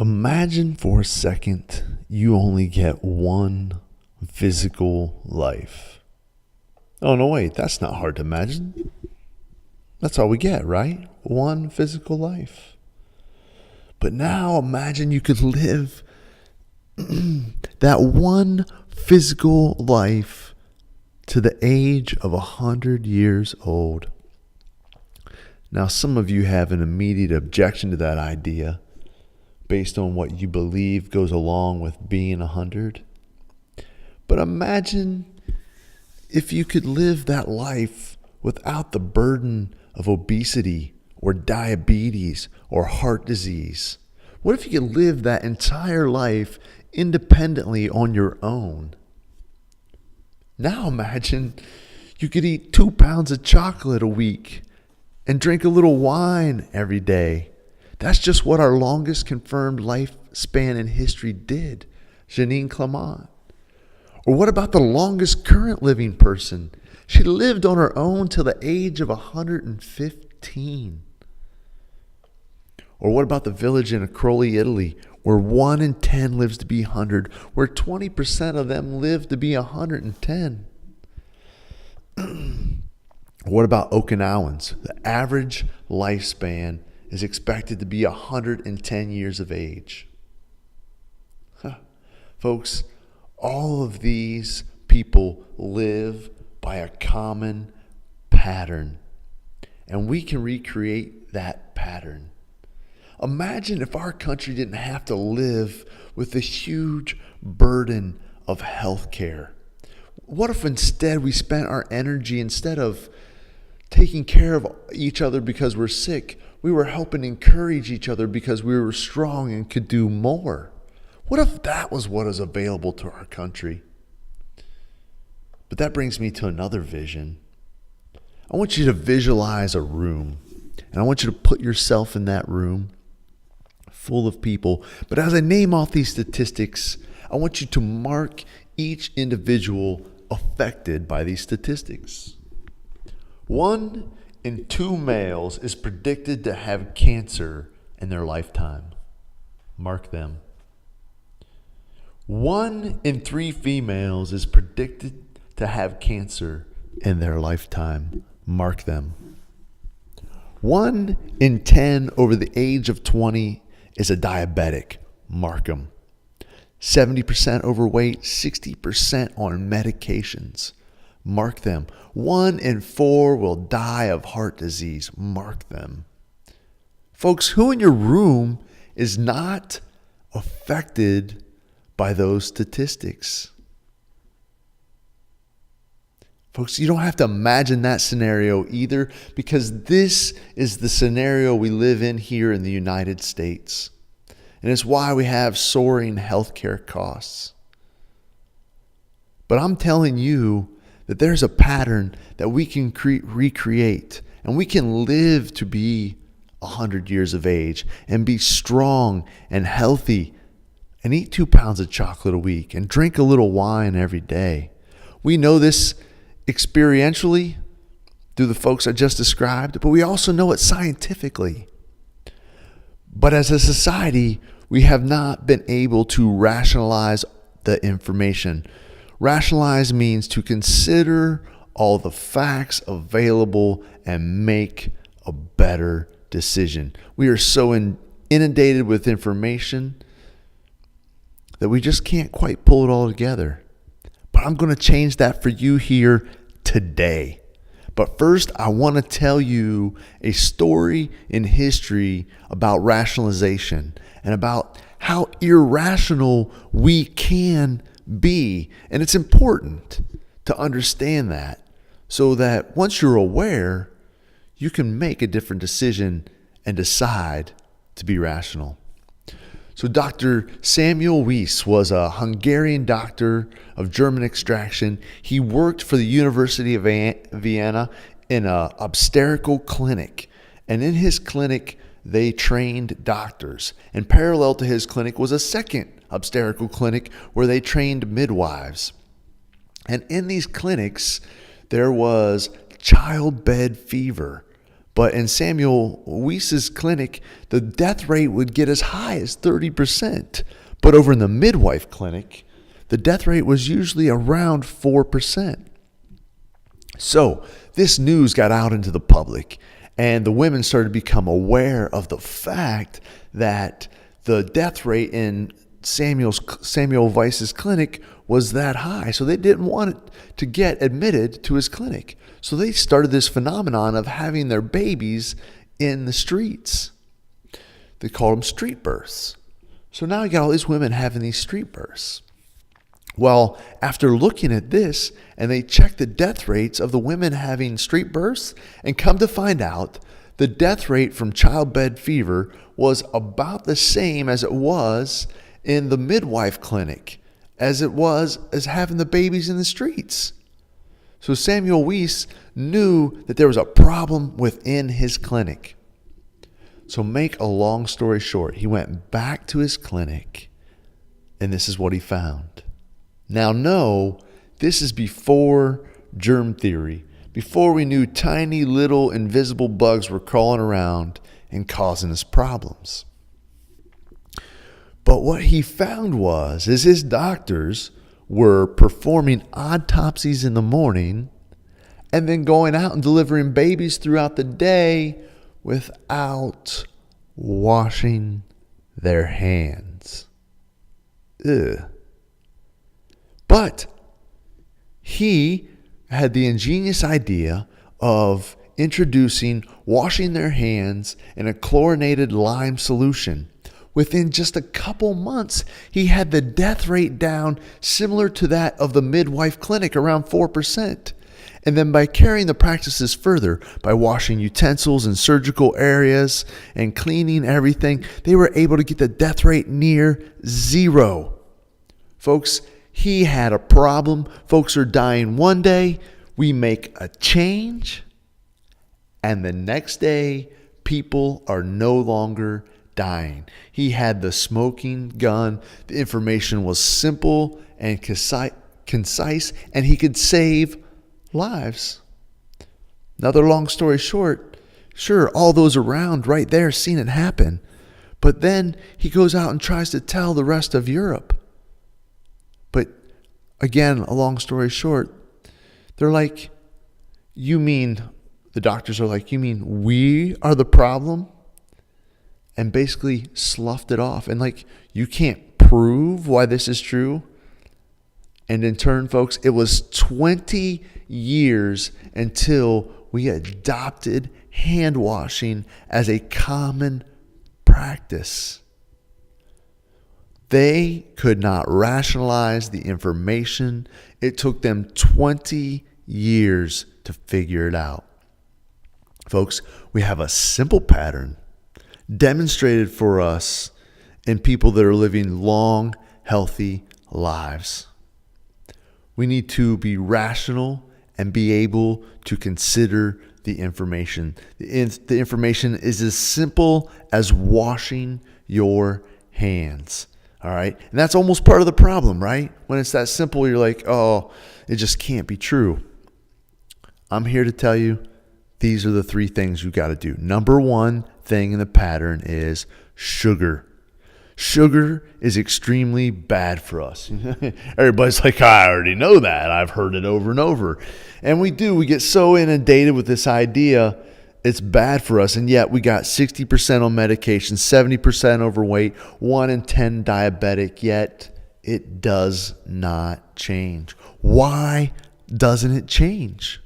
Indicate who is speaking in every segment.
Speaker 1: Imagine for a second you only get one physical life. Oh, no, wait, that's not hard to imagine. That's all we get, right? One physical life. But now imagine you could live that one physical life to the age of 100 years old. Now, some of you have an immediate objection to that idea based on what you believe goes along with being 100. But imagine if you could live that life without the burden of obesity or diabetes or heart disease. What if you could live that entire life independently on your own? Now imagine you could eat 2 pounds of chocolate a week and drink a little wine every day. That's just what our longest confirmed lifespan in history did, Janine Clement. Or what about the longest current living person? She lived on her own till the age of 115. Or what about the village in Acroli, Italy, where 1 in 10 lives to be 100, where 20% of them live to be 110? What about Okinawans? The average lifespan is expected to be 110 years of age. Folks, all of these people live by a common pattern, and we can recreate that pattern. Imagine if our country didn't have to live with the huge burden of health care. What if instead we spent our energy, instead of taking care of each other because we're sick, we were helping encourage each other because we were strong and could do more? What if that was what is available to our country? But that brings me to another vision. I want you to visualize a room, and I want you to put yourself in that room full of people. But as I name off these statistics, I want you to mark each individual affected by these statistics. 1 in 2 males is predicted to have cancer in their lifetime. Mark them. 1 in 3 females is predicted to have cancer in their lifetime. Mark them. 1 in 10 over the age of 20 is a diabetic. Mark them. 70% overweight, 60% on medications. Mark them. 1 in 4 will die of heart disease. Mark them. Folks, who in your room is not affected by those statistics? Folks, you don't have to imagine that scenario either, because this is the scenario we live in here in the United States. And it's why we have soaring healthcare costs. But I'm telling you that there's a pattern that we can recreate, and we can live to be 100 years of age and be strong and healthy and eat 2 pounds of chocolate a week and drink a little wine every day. We know this experientially through the folks I just described, but we also know it scientifically. But as a society, we have not been able to rationalize the information. Rationalize means to consider all the facts available and make a better decision. We are so inundated with information that we just can't quite pull it all together. But I'm going to change that for you here today. But first, I want to tell you a story in history about rationalization and about how irrational we can be. And it's important to understand that, so that once you're aware, you can make a different decision and decide to be rational. So Dr. Samuel Weiss was a Hungarian doctor of German extraction. He worked for the University of Vienna in an obstetrical clinic. And in his clinic, they trained doctors. And parallel to his clinic was a second obstetrical clinic where they trained midwives. And in these clinics, there was childbed fever. But in Samuel Weiss's clinic, the death rate would get as high as 30%. But over in the midwife clinic, the death rate was usually around 4%. So this news got out into the public, and the women started to become aware of the fact that the death rate in Samuel Weiss's clinic was that high. So they didn't want it to get admitted to his clinic. So they started this phenomenon of having their babies in the streets. They called them street births. So now you got all these women having these street births. Well, after looking at this, and they checked the death rates of the women having street births, and come to find out the death rate from childbed fever was about the same as it was in the midwife clinic, as it was as having the babies in the streets. So Samuel Weiss knew that there was a problem within his clinic. So make a long story short, he went back to his clinic, and this is what he found. Now, no, this is before germ theory, before we knew tiny little invisible bugs were crawling around and causing us problems. But what he found is his doctors were performing autopsies in the morning and then going out and delivering babies throughout the day without washing their hands. Ugh. But he had the ingenious idea of introducing washing their hands in a chlorinated lime solution. Within just a couple months, he had the death rate down similar to that of the midwife clinic, around 4%. And then by carrying the practices further, by washing utensils and surgical areas and cleaning everything, they were able to get the death rate near zero. Folks, he had a problem. Folks are dying one day. We make a change, and the next day, people are no longer dying. He had the smoking gun. The information was simple and concise, and he could save lives. Another long story short, sure, all those around right there seen it happen. But then he goes out and tries to tell the rest of Europe. But again, a long story short, they're like, the doctors are like, you mean we are the problem? And basically sloughed it off. And like, you can't prove why this is true. And in turn, folks, it was 20 years until we adopted hand washing as a common practice. They could not rationalize the information. It took them 20 years to figure it out. Folks, we have a simple pattern demonstrated for us in people that are living long, healthy lives. We need to be rational and be able to consider the information. The information is as simple as washing your hands. All right. And that's almost part of the problem, right? When it's that simple, you're like, oh, it just can't be true. I'm here to tell you these are the three things you got to do. Number one thing in the pattern is sugar. Sugar is extremely bad for us. Everybody's like, I already know that. I've heard it over and over. And we do. We get so inundated with this idea it's bad for us. And yet we got 60% on medication, 70% overweight, 1 in 10 diabetic, yet it does not change. Why doesn't it change?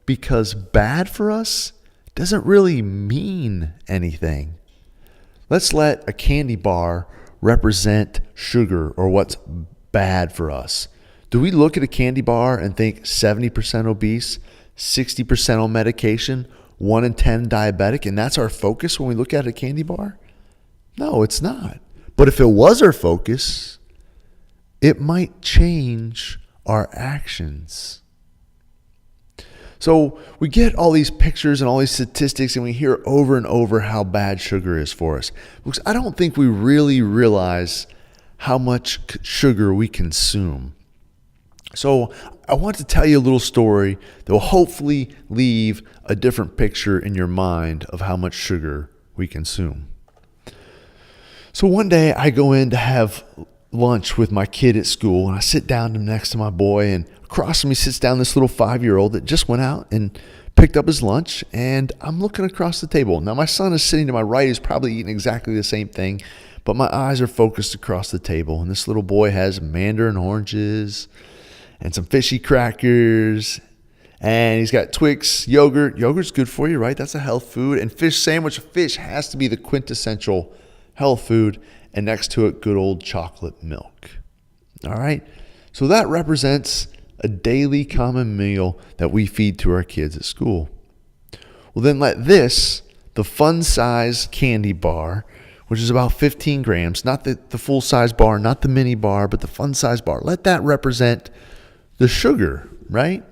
Speaker 1: Because bad for us doesn't really mean anything. Let's let a candy bar represent sugar or what's bad for us. Do we look at a candy bar and think 70% obese, 60% on medication, 1 in 10 diabetic, and that's our focus when we look at a candy bar? No, it's not. But if it was our focus, it might change our actions. So we get all these pictures and all these statistics, and we hear over and over how bad sugar is for us. Because I don't think we really realize how much sugar we consume. So I want to tell you a little story that will hopefully leave a different picture in your mind of how much sugar we consume. So one day I go in to have lunch with my kid at school, and I sit down next to my boy, and across from me sits down this little 5-year-old that just went out and picked up his lunch, and I'm looking across the table. Now my son is sitting to my right. He's probably eating exactly the same thing, but my eyes are focused across the table, and this little boy has mandarin oranges and some fishy crackers, and he's got Twix yogurt. Yogurt's good for you, right? That's a health food. And fish sandwich. Fish has to be the quintessential health food, and next to it, good old chocolate milk. All right? So that represents a daily common meal that we feed to our kids at school. Well, then let this, the fun size candy bar, which is about 15 grams, not the full size bar, not the mini bar, but the fun size bar, let that represent the sugar, right?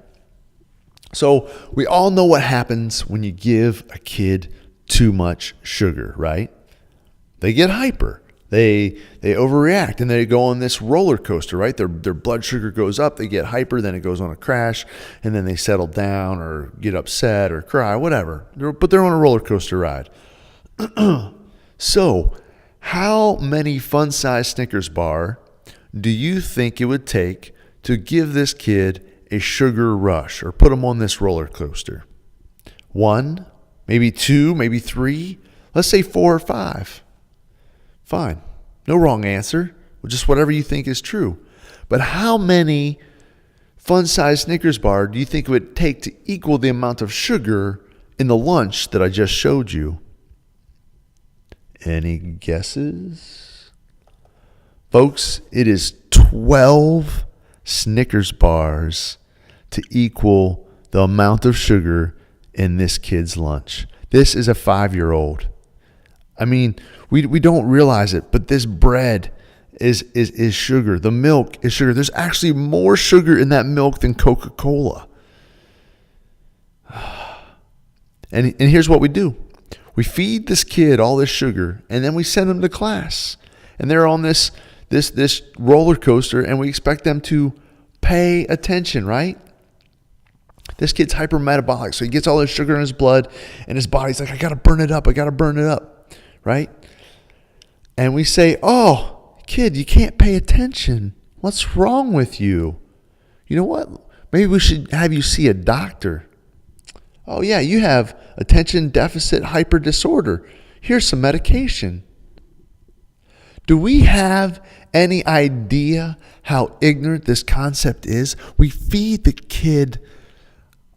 Speaker 1: So we all know what happens when you give a kid too much sugar, right? They get hyper. They overreact, and they go on this roller coaster, right? Their blood sugar goes up, they get hyper, then it goes on a crash, and then they settle down or get upset or cry, whatever. But they're on a roller coaster ride. So how many fun-size Snickers bar do you think it would take to give this kid a sugar rush or put him on this roller coaster? 1, maybe 2, maybe 3, let's say 4 or 5. Fine. No wrong answer. Just whatever you think is true. But how many fun-sized Snickers bar do you think it would take to equal the amount of sugar in the lunch that I just showed you? Any guesses? Folks, it is 12 Snickers bars to equal the amount of sugar in this kid's lunch. This is a 5-year-old. I mean, we don't realize it, but this bread is sugar. The milk is sugar. There's actually more sugar in that milk than Coca-Cola. And here's what we do. We feed this kid all this sugar, and then we send them to class. And they're on this roller coaster, and we expect them to pay attention, right? This kid's hypermetabolic, so he gets all this sugar in his blood, and his body's like, I got to burn it up, right? And we say, oh, kid, you can't pay attention. What's wrong with you? You know what? Maybe we should have you see a doctor. Oh, yeah, you have attention deficit hyper disorder. Here's some medication. Do we have any idea how ignorant this concept is? We feed the kid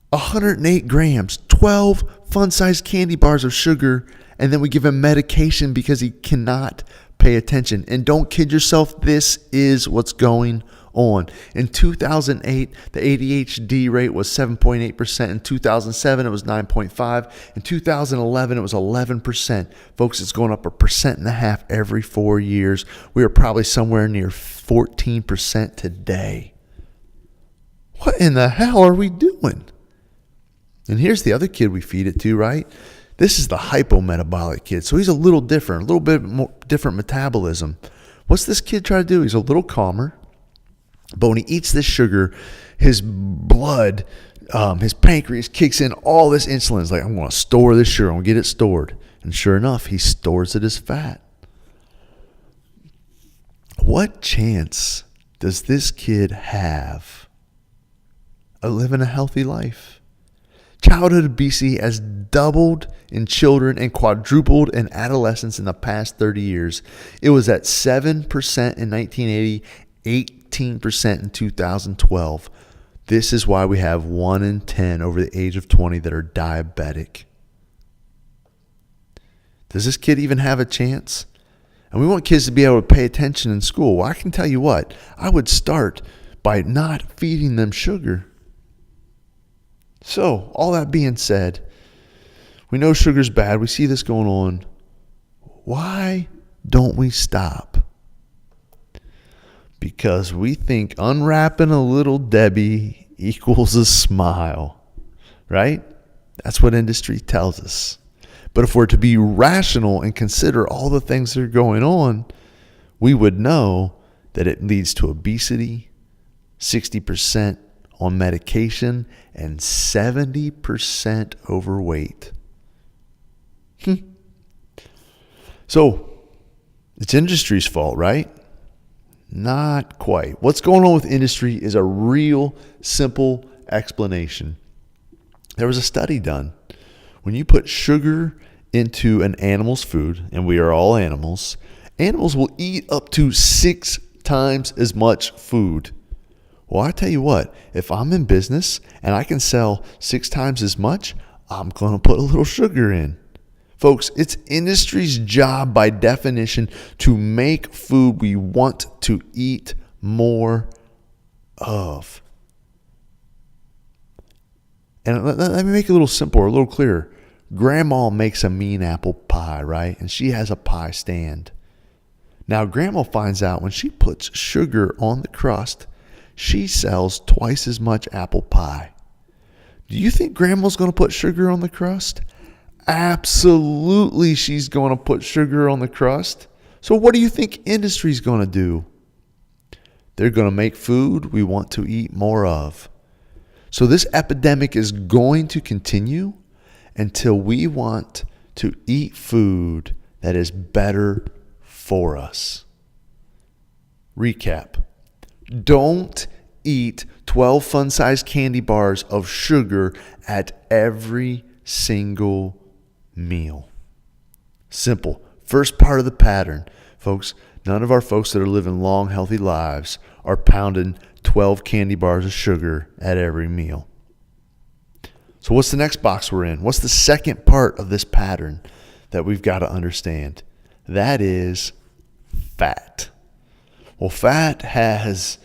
Speaker 1: 108 grams, 12 fun-sized candy bars of sugar, and then we give him medication because he cannot pay attention. And don't kid yourself, this is what's going on. In 2008, the ADHD rate was 7.8%. In 2007, it was 9.5%. In 2011, it was 11%. Folks, it's going up 1.5% every 4 years. We are probably somewhere near 14% today. What in the hell are we doing? And here's the other kid we feed it to, right? This is the hypometabolic kid. So he's a little different, a little bit more different metabolism. What's this kid try to do? He's a little calmer. But when he eats this sugar, his blood, his pancreas kicks in all this insulin. It's like, I'm going to store this sugar. I'm going to get it stored. And sure enough, he stores it as fat. What chance does this kid have of living a healthy life? Childhood obesity has doubled in children and quadrupled in adolescents in the past 30 years. It was at 7% in 1980, 18% in 2012. This is why we have 1 in 10 over the age of 20 that are diabetic. Does this kid even have a chance? And we want kids to be able to pay attention in school. Well, I can tell you what, I would start by not feeding them sugar. So, all that being said, we know sugar's bad. We see this going on. Why don't we stop? Because we think unwrapping a little Debbie equals a smile, right? That's what industry tells us. But if we're to be rational and consider all the things that are going on, we would know that it leads to obesity, 60% on medication, and 70% overweight. So, it's industry's fault, right? Not quite. What's going on with industry is a real simple explanation. There was a study done. When you put sugar into an animal's food, and we are all animals, animals will eat up to 6 times as much food. Well, I tell you what, if I'm in business and I can sell 6 times as much, I'm going to put a little sugar in. Folks, it's industry's job by definition to make food we want to eat more of. And let me make it a little simpler, a little clearer. Grandma makes a mean apple pie, right? And she has a pie stand. Now, Grandma finds out when she puts sugar on the crust, she sells twice as much apple pie. Do you think Grandma's going to put sugar on the crust? Absolutely, she's going to put sugar on the crust. So what do you think industry's going to do? They're going to make food we want to eat more of. So this epidemic is going to continue until we want to eat food that is better for us. Recap. Don't eat 12 fun-sized candy bars of sugar at every single meal. Simple. First part of the pattern. Folks, none of our folks that are living long, healthy lives are pounding 12 candy bars of sugar at every meal. So what's the next box we're in? What's the second part of this pattern that we've got to understand? That is fat. Well, fat has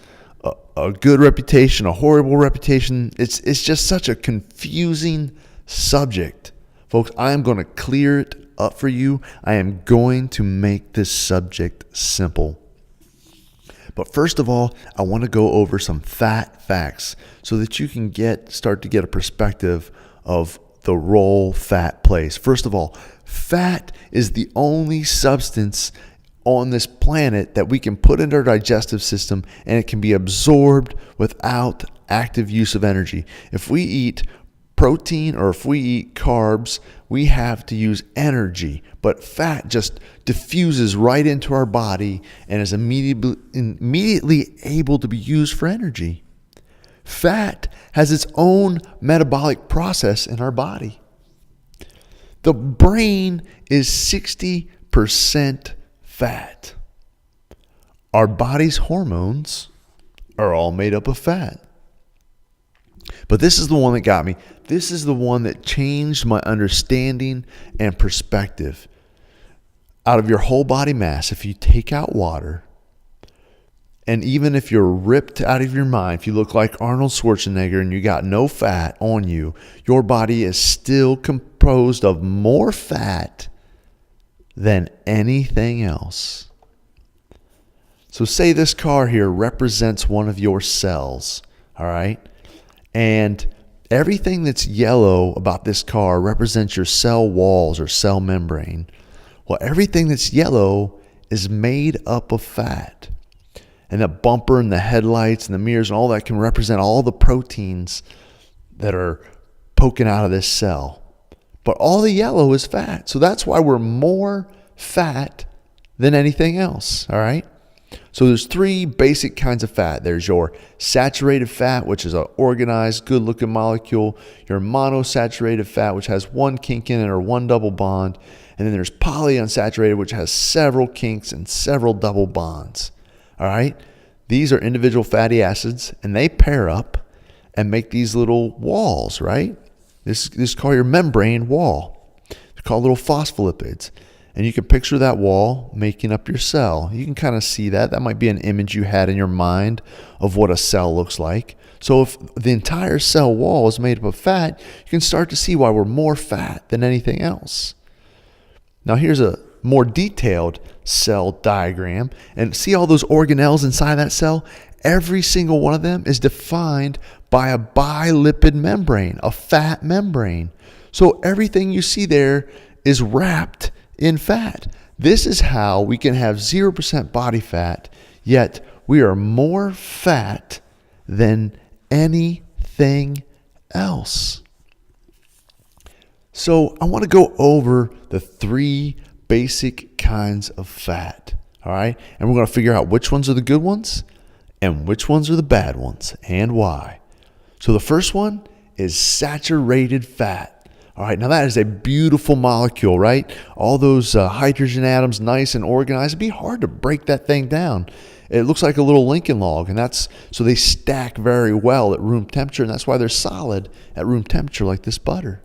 Speaker 1: a good reputation, a horrible reputation. It's just such a confusing subject. Folks, I am going to clear it up for you. I am going to make this subject simple. But first of all, I want to go over some fat facts so that you can start to get a perspective of the role fat plays. First of all, fat is the only substance on this planet that we can put into our digestive system and it can be absorbed without active use of energy. If we eat protein or if we eat carbs, we have to use energy, but fat just diffuses right into our body and is immediately able to be used for energy. Fat has its own metabolic process in our body. The brain is 60% fat. Our body's hormones are all made up of fat. But this is the one that got me. This is the one that changed my understanding and perspective. Out of your whole body mass, if you take out water, and even if you're ripped out of your mind, if you look like Arnold Schwarzenegger and you got no fat on you, your body is still composed of more fat than anything else. So say this car here represents one of your cells, all right? And everything that's yellow about this car represents your cell walls or cell membrane. Well, everything that's yellow is made up of fat. And the bumper and the headlights and the mirrors and all that can represent all the proteins that are poking out of this cell. But all the yellow is fat. So that's why we're more fat than anything else, all right? So there's 3 basic kinds of fat. There's your saturated fat, which is an organized, good-looking molecule. Your monosaturated fat, which has 1 kink in it or 1 double bond. And then there's polyunsaturated, which has several kinks and several double bonds. All right? These are individual fatty acids, and they pair up and make these little walls, right? This is called your membrane wall. They're called little phospholipids. And you can picture that wall making up your cell. You can kind of see that. That might be an image you had in your mind of what a cell looks like. So if the entire cell wall is made up of fat, you can start to see why we're more fat than anything else. Now here's a more detailed cell diagram. And see all those organelles inside that cell? Every single one of them is defined by a bilipid membrane, a fat membrane. So everything you see there is wrapped in fat. This is how we can have 0% body fat, yet we are more fat than anything else. So I want to go over the 3 basic kinds of fat. All right. And we're going to figure out which ones are the good ones and which ones are the bad ones and why. So the first one is saturated fat. All right, now that is a beautiful molecule, right? All those hydrogen atoms, nice and organized. It'd be hard to break that thing down. It looks like a little Lincoln log, and so they stack very well at room temperature, and that's why they're solid at room temperature like this butter.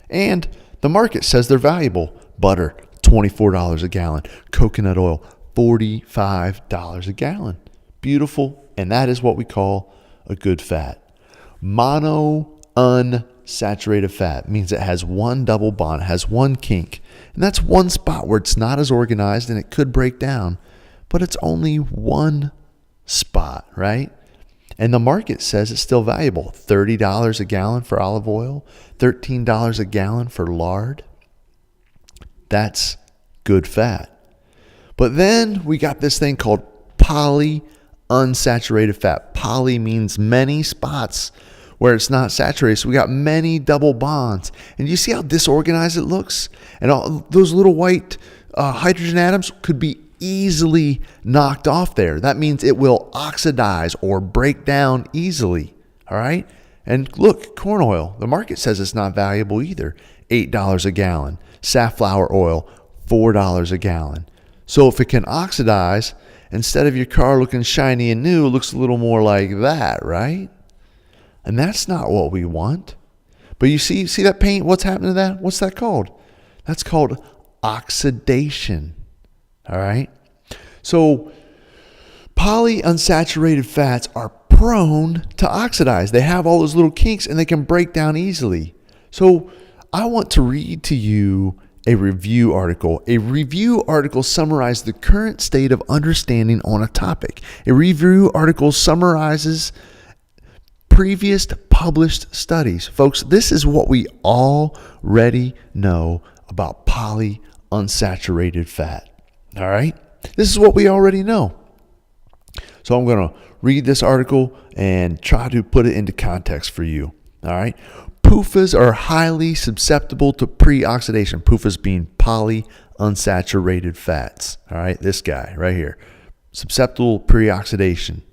Speaker 1: And the market says they're valuable. Butter, $24 a gallon. Coconut oil, $45 a gallon. Beautiful, and that is what we call a good fat. Monounsaturated fat means it has one double bond, it has one kink. And that's one spot where it's not as organized and it could break down, but it's only one spot, right? And the market says it's still valuable. $30 a gallon for olive oil, $13 a gallon for lard. That's good fat. But then we got this thing called polyunsaturated fat. Poly means many spots where it's not saturated. So we got many double bonds. And you see how disorganized it looks? And all those little white hydrogen atoms could be easily knocked off there. That means it will oxidize or break down easily. All right? And look, corn oil. The market says it's not valuable either. $8 a gallon. Safflower oil, $4 a gallon. So if it can oxidize, instead of your car looking shiny and new, it looks a little more like that, right? And that's not what we want. But you see that paint? What's happening to that? What's that called? That's called oxidation. All right? So polyunsaturated fats are prone to oxidize. They have all those little kinks and they can break down easily. So I want to read to you a review article. A review article summarizes the current state of understanding on a topic. A review article summarizes previous published studies. Folks, this is what we already know about polyunsaturated fat. All right? This is what we already know. So I'm going to read this article and try to put it into context for you. All right? PUFAs are highly susceptible to pre-oxidation. PUFAs being polyunsaturated fats. All right? This guy right here. Susceptible pre-oxidation.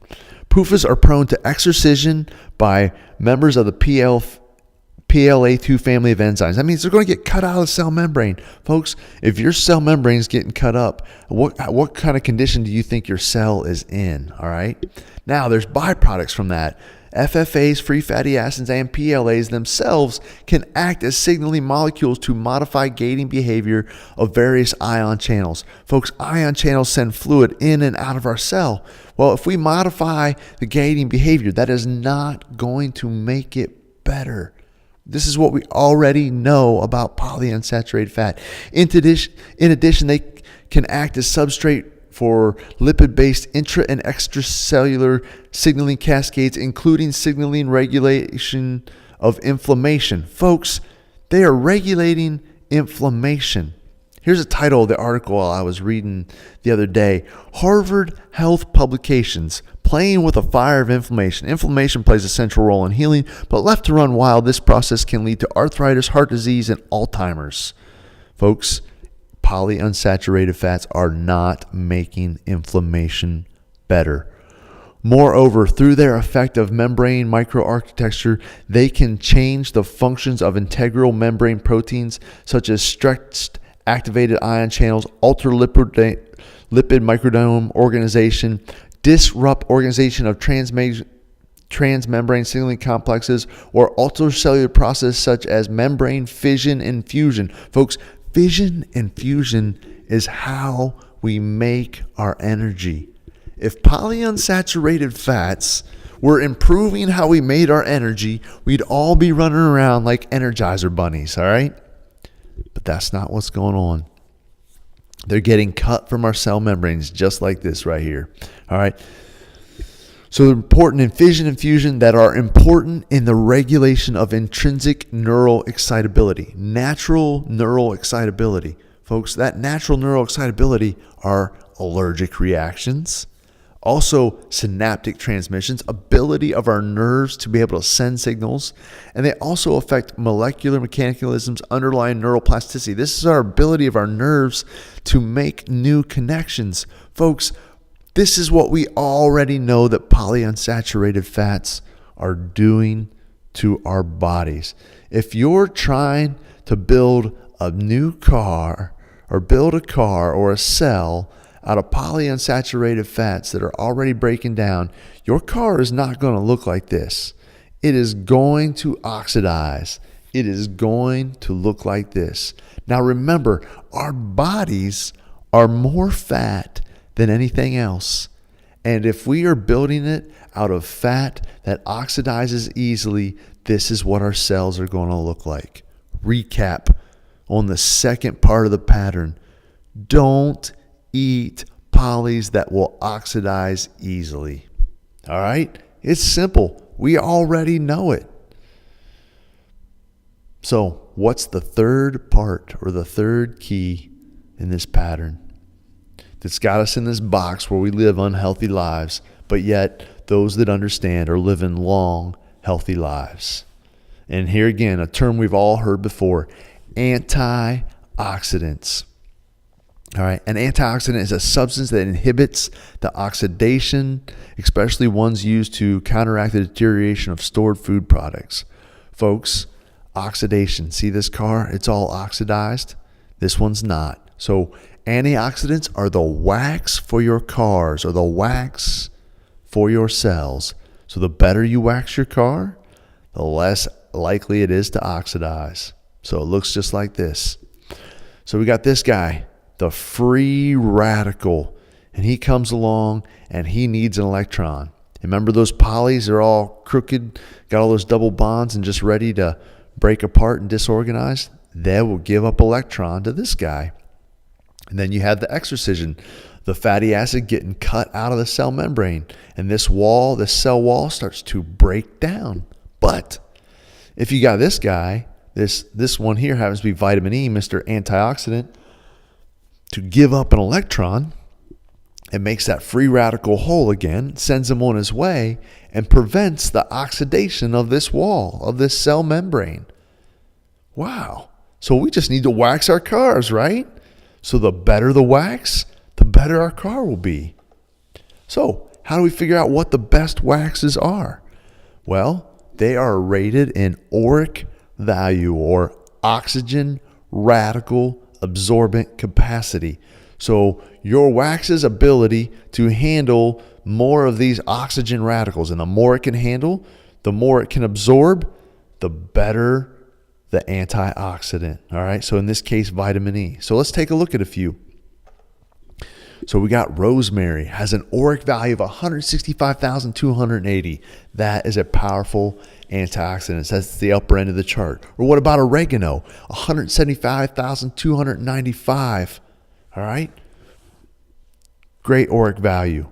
Speaker 1: PUFAs are prone to exorcism by members of the PLA2 family of enzymes. That means they're going to get cut out of the cell membrane. Folks, if your cell membrane is getting cut up, what kind of condition do you think your cell is in? All right. Now, there's byproducts from that. FFAs, free fatty acids, and PLAs themselves can act as signaling molecules to modify gating behavior of various ion channels. Folks, ion channels send fluid in and out of our cell. Well, if we modify the gating behavior, that is not going to make it better. This is what we already know about polyunsaturated fat. In addition, they can act as substrate for lipid-based intra and extracellular signaling cascades, including signaling regulation of inflammation. Folks, they are regulating inflammation. Here's a title of the article I was reading the other day. Harvard Health Publications, Playing with a Fire of Inflammation. Inflammation plays a central role in healing, but left to run wild, this process can lead to arthritis, heart disease, and Alzheimer's. Folks, polyunsaturated fats are not making inflammation better. Moreover, through their effective membrane microarchitecture, they can change the functions of integral membrane proteins such as stretched activated ion channels, alter lipid microdome organization, disrupt organization of transmembrane signaling complexes, or alter cellular processes such as membrane fission and fusion. Folks, fission and fusion is how we make our energy. If polyunsaturated fats were improving how we made our energy, we'd all be running around like Energizer bunnies, all right? But that's not what's going on. They're getting cut from our cell membranes just like this right here, all right? So they're important in fission and fusion that are important in the regulation of intrinsic neural excitability, natural neural excitability. Folks, that natural neural excitability are allergic reactions, Also, synaptic transmissions, ability of our nerves to be able to send signals, and they also affect molecular mechanisms underlying neuroplasticity. This is our ability of our nerves to make new connections. Folks, this is what we already know that polyunsaturated fats are doing to our bodies. If you're trying to build a new car or build a car or a cell out of polyunsaturated fats that are already breaking down, your car is not going to look like this. It is going to oxidize. It is going to look like this. Now remember, our bodies are more fat than anything else. And if we are building it out of fat that oxidizes easily, this is what our cells are going to look like. Recap on the second part of the pattern. Don't eat polys that will oxidize easily. All right? It's simple. We already know it. So, what's the third part or the third key in this pattern that's got us in this box where we live unhealthy lives, but yet those that understand are living long, healthy lives? And here again, a term we've all heard before, antioxidants. All right, an antioxidant is a substance that inhibits the oxidation, especially ones used to counteract the deterioration of stored food products. Folks, oxidation. See this car? It's all oxidized. This one's not. So antioxidants are the wax for your cars or the wax for your cells. So the better you wax your car, the less likely it is to oxidize. So it looks just like this. So we got this guy, the free radical, and he comes along and he needs an electron. Remember those polys are all crooked, got all those double bonds and just ready to break apart and disorganize? They will give up electron to this guy. And then you have the extracision, the fatty acid getting cut out of the cell membrane, and this cell wall starts to break down. But if you got this guy, this one here happens to be vitamin E, Mr. Antioxidant, to give up an electron, it makes that free radical whole again, sends him on his way, and prevents the oxidation of this wall, of this cell membrane. Wow. So we just need to wax our cars, right? So the better the wax, the better our car will be. So how do we figure out what the best waxes are? Well, they are rated in ORAC value, or oxygen radical absorbent capacity. So your wax's ability to handle more of these oxygen radicals, and the more it can handle, the more it can absorb, the better the antioxidant. All right. So in this case, vitamin E. So let's take a look at a few. So we got rosemary, has an ORAC value of 165,280. That is a powerful antioxidant. That's the upper end of the chart. Or what about oregano? 175,295. All right. Great ORAC value.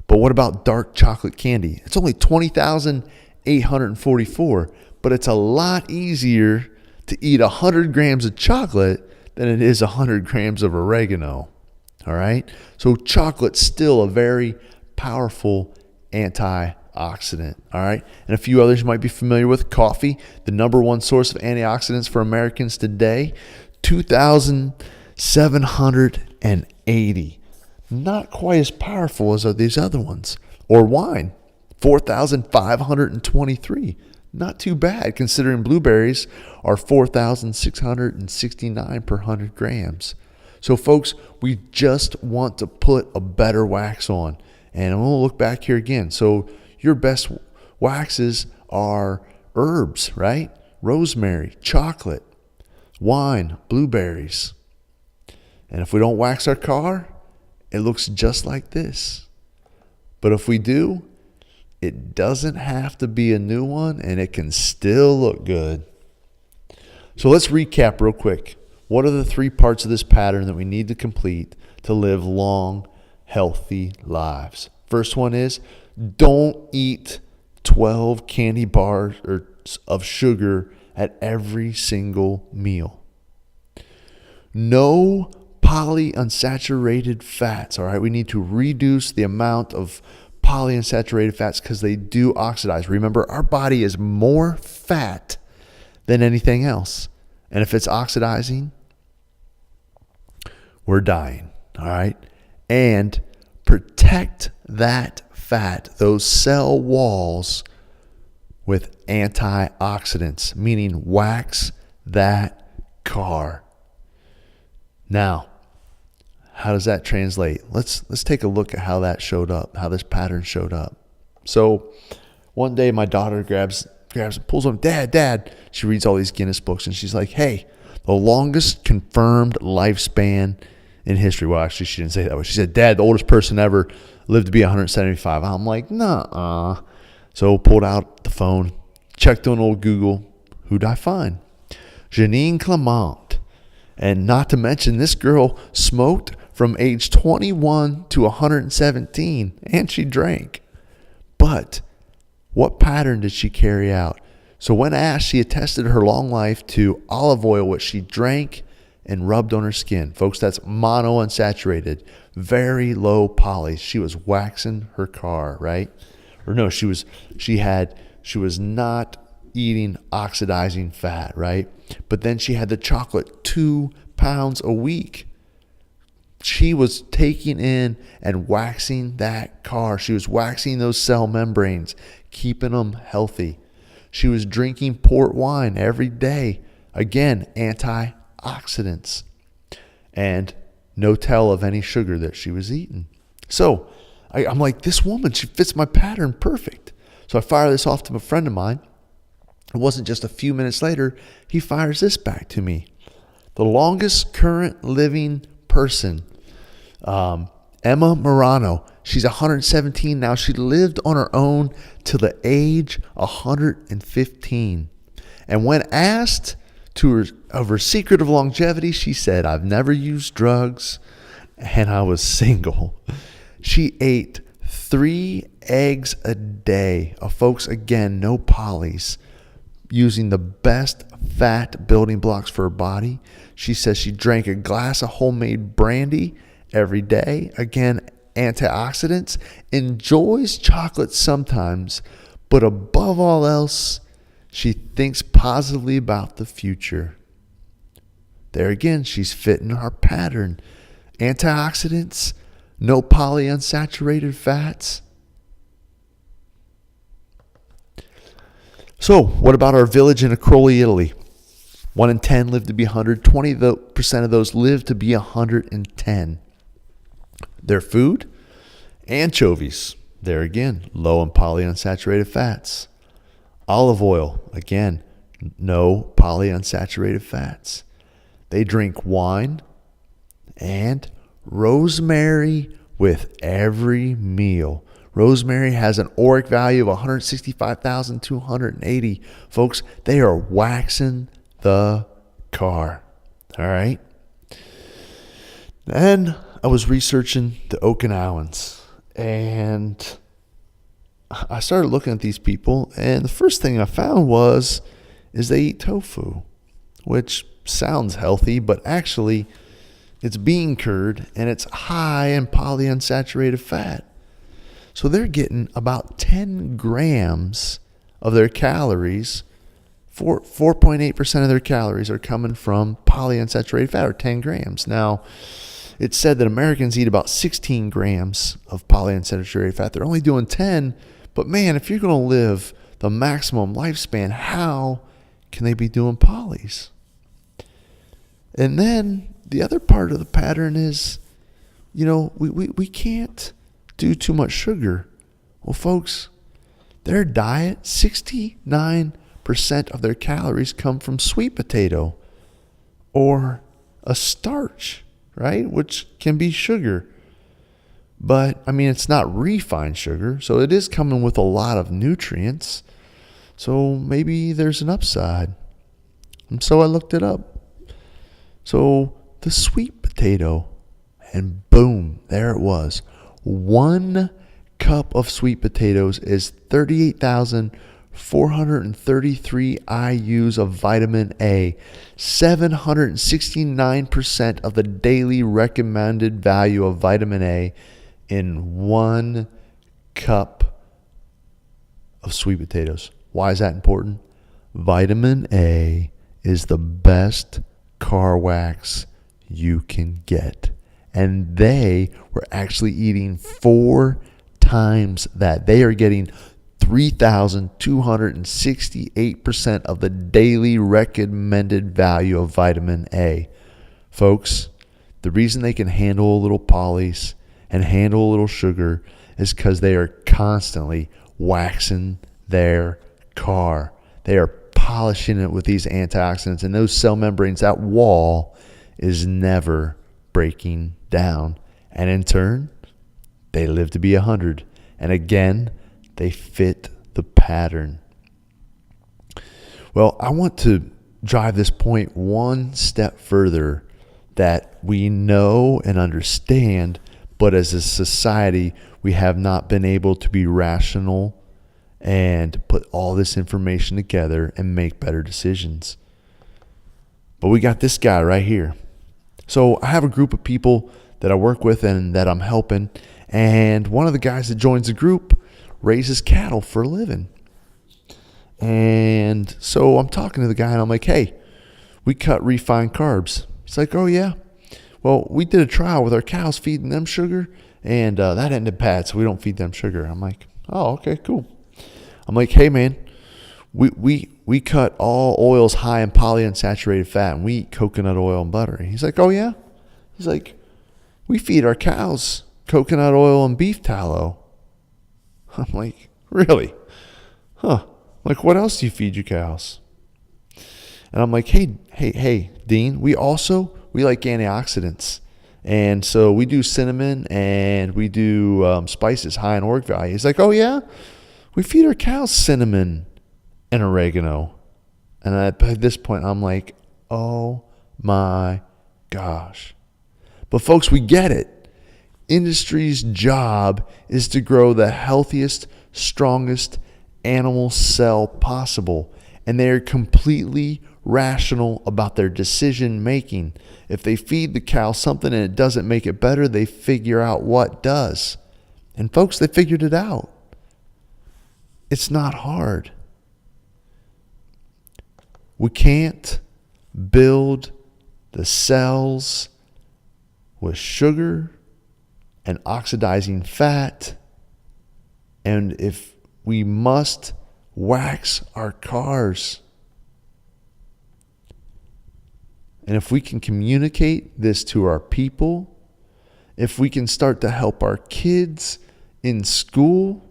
Speaker 1: But what about dark chocolate candy? It's only 20,844, but it's a lot easier to eat 100 grams of chocolate than it is 100 grams of oregano. All right. So chocolate's still a very powerful antioxidant. All right. And a few others you might be familiar with. Coffee, the number one source of antioxidants for Americans today, 2,780. Not quite as powerful as are these other ones. Or wine, 4,523. Not too bad considering blueberries are 4,669 per 100 grams. So folks, we just want to put a better wax on. And I'm going to look back here again. So your best waxes are herbs, right? Rosemary, chocolate, wine, blueberries. And if we don't wax our car, it looks just like this. But if we do, it doesn't have to be a new one, and it can still look good. So let's recap real quick. What are the three parts of this pattern that we need to complete to live long, healthy lives? First one is, don't eat 12 candy bars of sugar at every single meal. No polyunsaturated fats. All right, we need to reduce the amount of polyunsaturated fats because they do oxidize. Remember, our body is more fat than anything else. And if it's oxidizing, we're dying. All right. And protect that fat, those cell walls, with antioxidants, meaning wax that car. Now, how does that translate? Let's take a look at how that showed up, how this pattern showed up. So one day my daughter grabs and pulls on, Dad. She reads all these Guinness books and she's like, hey, the longest confirmed lifespan in history. Well, actually, she didn't say it that way. She said, Dad, the oldest person ever lived to be 175. I'm like, nah. So pulled out the phone, checked on old Google. Who'd I find? Janine Clement. And not to mention, this girl smoked from age 21 to 117, and she drank. But what pattern did she carry out? So when asked, she attested her long life to olive oil, which she drank and rubbed on her skin. Folks, that's monounsaturated, very low poly. She was waxing her car, right? Or no, she was not eating oxidizing fat, right? But then she had the chocolate 2 pounds a week. She was taking in and waxing that car. She was waxing those cell membranes, keeping them healthy. She was drinking port wine every day. Again, antioxidants. And no tell of any sugar that she was eating. So I'm like, this woman, she fits my pattern perfect. So I fire this off to a friend of mine. It wasn't just a few minutes later, he fires this back to me. The longest current living person, Emma Morano. She's 117 now. She lived on her own till the age 115. And when asked of her secret of longevity, she said, I've never used drugs and I was single. She ate 3 eggs a day. Folks, again, no polys, using the best fat building blocks for her body. She says she drank a glass of homemade brandy every day. Again, antioxidants. Enjoys chocolate sometimes, but above all else, she thinks positively about the future. There again, she's fitting our pattern. Antioxidants, no polyunsaturated fats. So, what about our village in Acroli, Italy? 1 in 10 live to be 100. 20% of those live to be 110. Their food? Anchovies. There again, low in polyunsaturated fats. Olive oil. Again, no polyunsaturated fats. They drink wine and rosemary with every meal. Rosemary has an ORAC value of 165,280. Folks, they are waxing the car. All right. Then I was researching the Okinawans, and I started looking at these people, and the first thing I found is they eat tofu, which sounds healthy, but actually it's bean curd and it's high in polyunsaturated fat. So they're getting about 10 grams of their calories. 4.8% of their calories are coming from polyunsaturated fat, or 10 grams. Now, it's said that Americans eat about 16 grams of polyunsaturated fat. They're only doing 10. But man, if you're going to live the maximum lifespan, how can they be doing polys? And then the other part of the pattern is, we can't do too much sugar. Well, folks, their diet, 69% of their calories come from sweet potato or a starch, right? Which can be sugar. But, it's not refined sugar, so it is coming with a lot of nutrients. So maybe there's an upside. And so I looked it up. So the sweet potato, and boom, there it was. 1 cup of sweet potatoes is 38,400 433 IUs of vitamin A, 769% of the daily recommended value of vitamin A in 1 cup of sweet potatoes. Why is that important? Vitamin A is the best car wax you can get. And they were actually eating 4 times that. They are getting 3,268% of the daily recommended value of vitamin A. Folks, the reason they can handle a little polys and handle a little sugar is because they are constantly waxing their car. They are polishing it with these antioxidants, and those cell membranes, that wall is never breaking down. And in turn, they live to be 100. And again, they fit the pattern. Well, I want to drive this point one step further, that we know and understand, but as a society, we have not been able to be rational and put all this information together and make better decisions. But we got this guy right here. So I have a group of people that I work with and that I'm helping, and one of the guys that joins the group raises cattle for a living. And so I'm talking to the guy and I'm like, hey, we cut refined carbs. He's like, oh yeah, well, we did a trial with our cows feeding them sugar, and that ended bad, so we don't feed them sugar. I'm like, oh, okay, cool. I'm like, hey man, we cut all oils high in polyunsaturated fat, and we eat coconut oil and butter. And he's like, oh yeah? He's like, we feed our cows coconut oil and beef tallow. I'm like, really? Huh. Like, what else do you feed your cows? And I'm like, hey, Dean, we like antioxidants. And so we do cinnamon and we do spices high in oric value. He's like, oh yeah? We feed our cows cinnamon and oregano. And at this point, I'm like, oh my gosh. But folks, we get it. Industry's job is to grow the healthiest, strongest animal cell possible. And they are completely rational about their decision making. If they feed the cow something and it doesn't make it better, they figure out what does. And folks, they figured it out. It's not hard. We can't build the cells with sugar and oxidizing fat. And if we must wax our cars. And if we can communicate this to our people, if we can start to help our kids in school,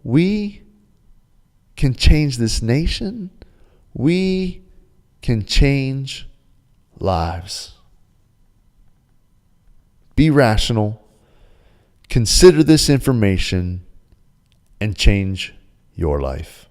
Speaker 1: we can change this nation. We can change lives. Be rational. Consider this information and change your life.